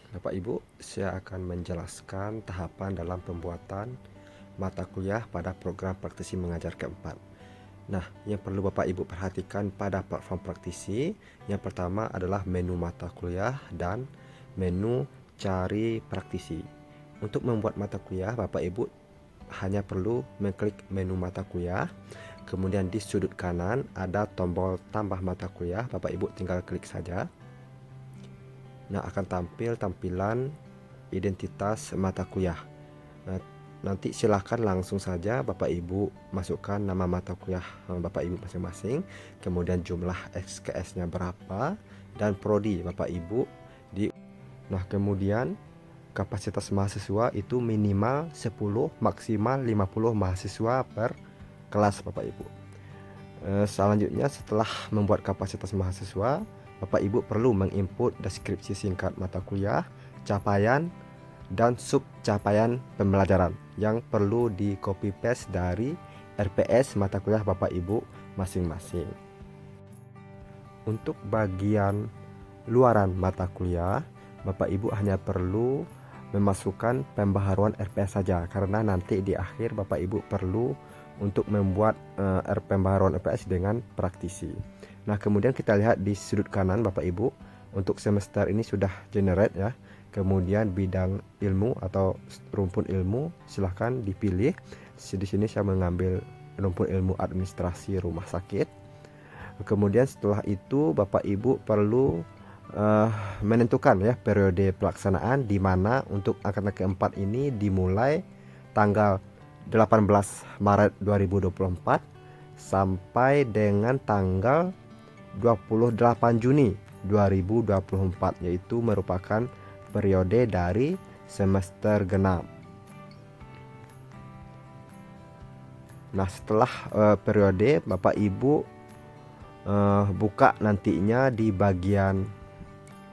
Bapak Ibu, saya akan menjelaskan tahapan dalam pembuatan mata kuliah pada program praktisi mengajar keempat. Nah, yang perlu Bapak Ibu perhatikan pada platform praktisi, yang pertama adalah menu mata kuliah dan menu cari praktisi. Untuk membuat mata kuliah, Bapak Ibu hanya perlu mengklik menu mata kuliah, kemudian di sudut kanan ada tombol tambah mata kuliah, Bapak Ibu tinggal klik saja. Nah, akan tampil tampilan identitas mata kuliah. Nah, nanti silahkan langsung saja Bapak Ibu masukkan nama mata kuliah Bapak Ibu masing-masing, kemudian jumlah SKS-nya berapa, dan prodi Bapak Ibu di. Nah, kemudian kapasitas mahasiswa itu minimal 10, maksimal 50 mahasiswa per kelas Bapak Ibu. Selanjutnya, setelah membuat kapasitas mahasiswa, Bapak Ibu perlu menginput deskripsi singkat mata kuliah, capaian, dan sub capaian pembelajaran yang perlu di copy paste dari RPS mata kuliah Bapak Ibu masing-masing. Untuk bagian luaran mata kuliah, Bapak Ibu hanya perlu memasukkan pembaharuan RPS saja, karena nanti di akhir Bapak Ibu perlu untuk membuat pembaharuan RPS dengan praktisi. Nah, kemudian kita lihat di sudut kanan Bapak Ibu, untuk semester ini sudah generate ya. Kemudian bidang ilmu atau rumpun ilmu silahkan dipilih. Di sini saya mengambil rumpun ilmu administrasi rumah sakit. Kemudian setelah itu Bapak Ibu perlu menentukan ya periode pelaksanaan, di mana untuk angkatan keempat ini dimulai tanggal 18 Maret 2024 sampai dengan tanggal 28 Juni 2024, yaitu merupakan periode dari semester genap. Nah, setelah periode, Bapak Ibu buka nantinya di bagian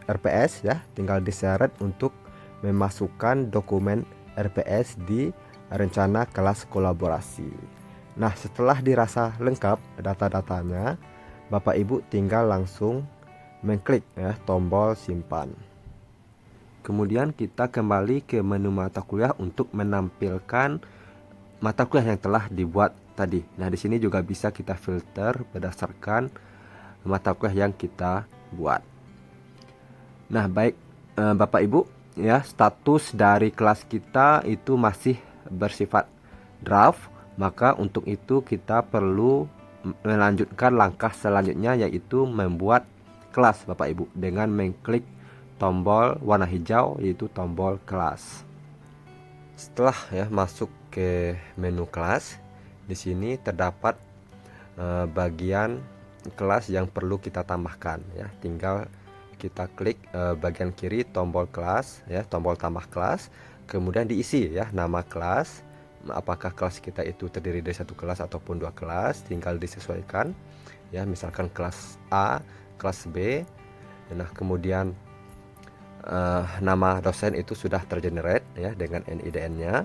RPS ya, tinggal diseret untuk memasukkan dokumen RPS di rencana kelas kolaborasi. Nah, setelah dirasa lengkap data-datanya, Bapak Ibu tinggal langsung mengklik ya tombol simpan. Kemudian kita kembali ke menu mata kuliah untuk menampilkan mata kuliah yang telah dibuat tadi. Nah, di sini juga bisa kita filter berdasarkan mata kuliah yang kita buat. Nah, baik Bapak Ibu ya, status dari kelas kita itu masih bersifat draft, maka untuk itu kita perlu melanjutkan langkah selanjutnya, yaitu membuat kelas Bapak Ibu dengan mengklik tombol warna hijau, yaitu tombol kelas. Setelah ya masuk ke menu kelas, di sini terdapat bagian kelas yang perlu kita tambahkan ya. Tinggal kita klik bagian kiri tombol kelas ya, tombol tambah kelas, kemudian diisi ya nama kelas. Apakah kelas kita itu terdiri dari satu kelas ataupun dua kelas, tinggal disesuaikan ya, misalkan kelas A, kelas B. Nah, kemudian nama dosen itu sudah tergenerate ya dengan NIDN-nya.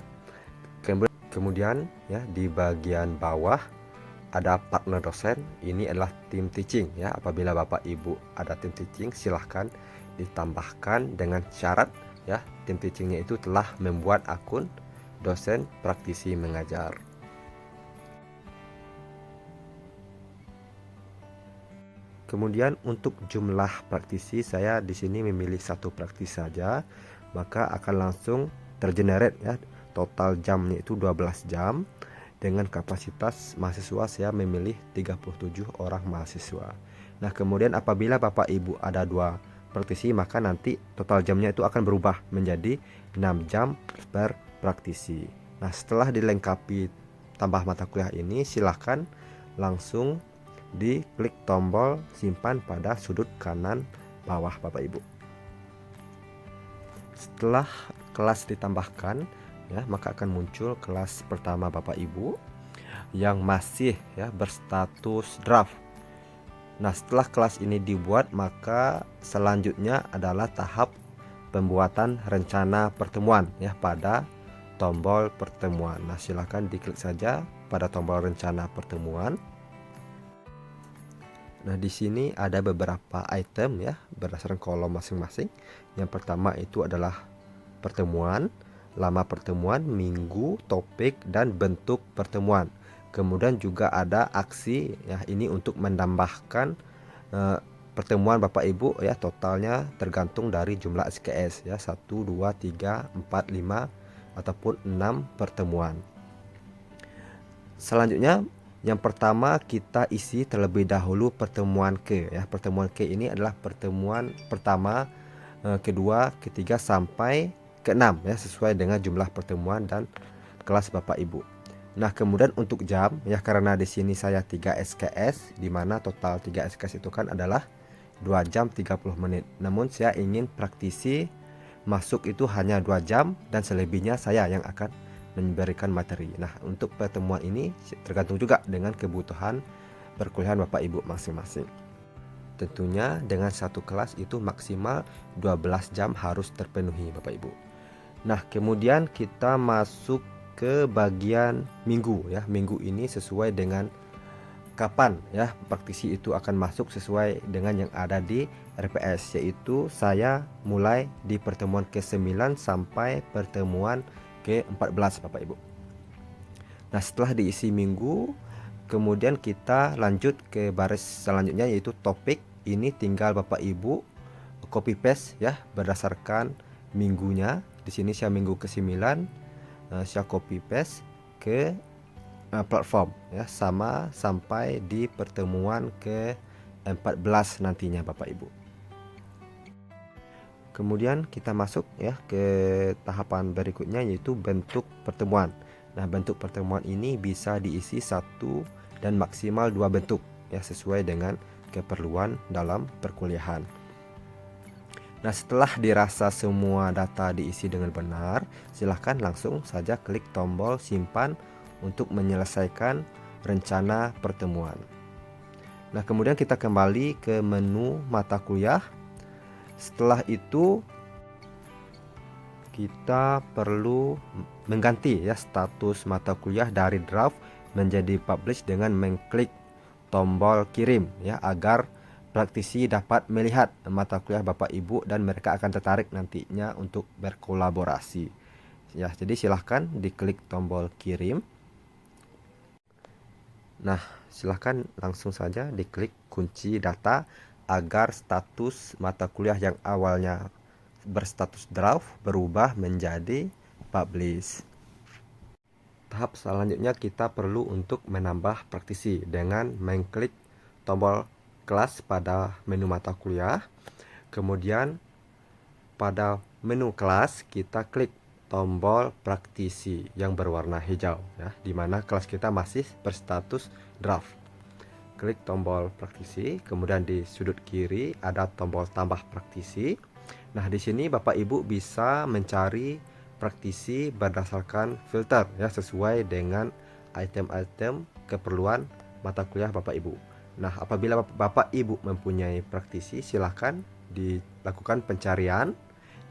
Kemudian ya di bagian bawah ada partner dosen, ini adalah tim teaching ya. Apabila Bapak Ibu ada tim teaching, silahkan ditambahkan dengan syarat ya, tim teachingnya itu telah membuat akun dosen praktisi mengajar. Kemudian untuk jumlah praktisi, saya di sini memilih satu praktisi saja, maka akan langsung tergenerate ya. Total jamnya itu 12 jam. Dengan kapasitas mahasiswa saya memilih 37 orang mahasiswa. Nah, kemudian apabila Bapak Ibu ada dua praktisi, maka nanti total jamnya itu akan berubah menjadi 6 jam per praktisi. Nah, setelah dilengkapi tambah mata kuliah ini, silahkan langsung diklik tombol simpan pada sudut kanan bawah Bapak Ibu. Setelah kelas ditambahkan ya, maka akan muncul kelas pertama Bapak Ibu yang masih ya berstatus draft. Nah, setelah kelas ini dibuat, maka selanjutnya adalah tahap pembuatan rencana pertemuan ya pada tombol pertemuan. Nah, silakan diklik saja pada tombol rencana pertemuan. Nah, di sini ada beberapa item ya berdasarkan kolom masing-masing. Yang pertama itu adalah pertemuan, lama pertemuan, minggu, topik, dan bentuk pertemuan. Kemudian juga ada aksi ya, ini untuk menambahkan pertemuan Bapak Ibu ya, totalnya tergantung dari jumlah SKS ya, 1 2 3 4 5 ataupun 6 pertemuan. Selanjutnya yang pertama kita isi terlebih dahulu pertemuan ke ya. Pertemuan ke ini adalah pertemuan pertama, kedua, ketiga sampai ke-6 ya, sesuai dengan jumlah pertemuan dan kelas Bapak Ibu. Nah, kemudian untuk jam ya, karena di sini saya 3 SKS, di mana total 3 SKS itu kan adalah 2 jam 30 menit. Namun saya ingin praktisi masuk itu hanya 2 jam dan selebihnya saya yang akan memberikan materi. Nah, untuk pertemuan ini tergantung juga dengan kebutuhan perkuliahan Bapak Ibu masing-masing. Tentunya dengan satu kelas itu maksimal 12 jam harus terpenuhi Bapak Ibu. Nah, kemudian kita masuk ke bagian minggu ya. Minggu ini sesuai dengan kapan ya praktisi itu akan masuk sesuai dengan yang ada di RPS, yaitu saya mulai di pertemuan ke-9 sampai pertemuan ke-14 Bapak Ibu. Nah, setelah diisi minggu, kemudian kita lanjut ke baris selanjutnya yaitu topik. Ini tinggal Bapak Ibu copy paste ya berdasarkan minggunya. Di sini saya minggu ke-9, saya copy paste ke platform ya, sama sampai di pertemuan ke-14 nantinya Bapak Ibu. Kemudian kita masuk ya ke tahapan berikutnya yaitu bentuk pertemuan. Nah, bentuk pertemuan ini bisa diisi 1 dan maksimal 2 bentuk ya, sesuai dengan keperluan dalam perkuliahan. Nah, setelah dirasa semua data diisi dengan benar, silahkan langsung saja klik tombol simpan untuk menyelesaikan rencana pertemuan. Nah, kemudian kita kembali ke menu mata kuliah. Setelah itu kita perlu mengganti ya status mata kuliah dari draft menjadi publish dengan mengklik tombol kirim ya, agar praktisi dapat melihat mata kuliah Bapak Ibu dan mereka akan tertarik nantinya untuk berkolaborasi. Ya, jadi silahkan diklik tombol kirim. Nah, silahkan langsung saja diklik kunci data agar status mata kuliah yang awalnya berstatus draft berubah menjadi publish. Tahap selanjutnya kita perlu untuk menambah praktisi dengan mengklik tombol kelas pada menu mata kuliah. Kemudian pada menu kelas kita klik tombol praktisi yang berwarna hijau ya, di mana kelas kita masih berstatus draft. Klik tombol praktisi, kemudian di sudut kiri ada tombol tambah praktisi. Nah, di sini Bapak Ibu bisa mencari praktisi berdasarkan filter ya, sesuai dengan item-item keperluan mata kuliah Bapak Ibu. Nah, apabila Bapak Ibu mempunyai praktisi, silahkan dilakukan pencarian.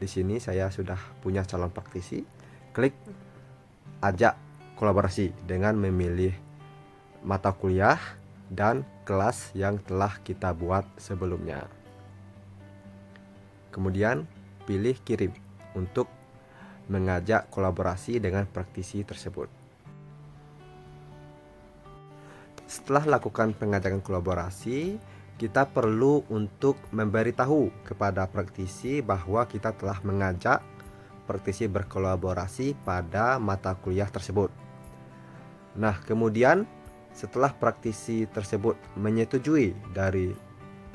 Di sini saya sudah punya calon praktisi. Klik ajak kolaborasi dengan memilih mata kuliah dan kelas yang telah kita buat sebelumnya. Kemudian pilih kirim untuk mengajak kolaborasi dengan praktisi tersebut. Setelah lakukan pengajakan kolaborasi, kita perlu untuk memberitahu kepada praktisi bahwa kita telah mengajak praktisi berkolaborasi pada mata kuliah tersebut. Nah, kemudian setelah praktisi tersebut menyetujui dari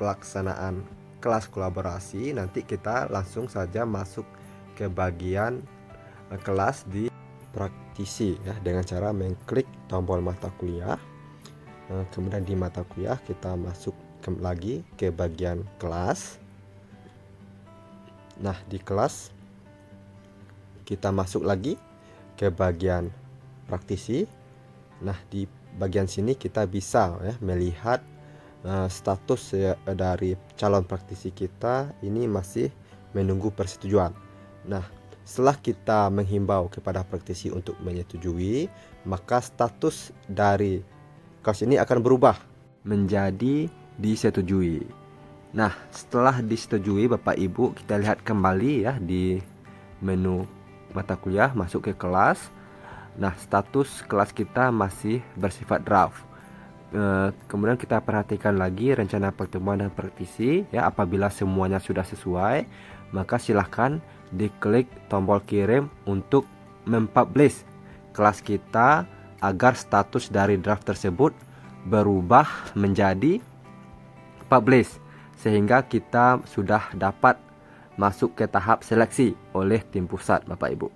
pelaksanaan kelas kolaborasi, nanti kita langsung saja masuk ke bagian kelas di praktisi ya, dengan cara mengklik tombol mata kuliah. Kemudian di mata kuliah kita masuk lagi ke bagian kelas. Nah, di kelas kita masuk lagi ke bagian praktisi. Nah, di bagian sini kita bisa ya melihat status ya, dari calon praktisi kita ini masih menunggu persetujuan. Nah, setelah kita menghimbau kepada praktisi untuk menyetujui, maka status dari kelas ini akan berubah menjadi disetujui. Nah, setelah disetujui Bapak Ibu, kita lihat kembali ya di menu mata kuliah, masuk ke kelas. Nah, status kelas kita masih bersifat draft. Kemudian kita perhatikan lagi rencana pertemuan dan praktisi ya. Apabila semuanya sudah sesuai, maka silahkan diklik tombol kirim untuk mempublish kelas kita agar status dari draft tersebut berubah menjadi publish, sehingga kita sudah dapat masuk ke tahap seleksi oleh tim pusat Bapak Ibu.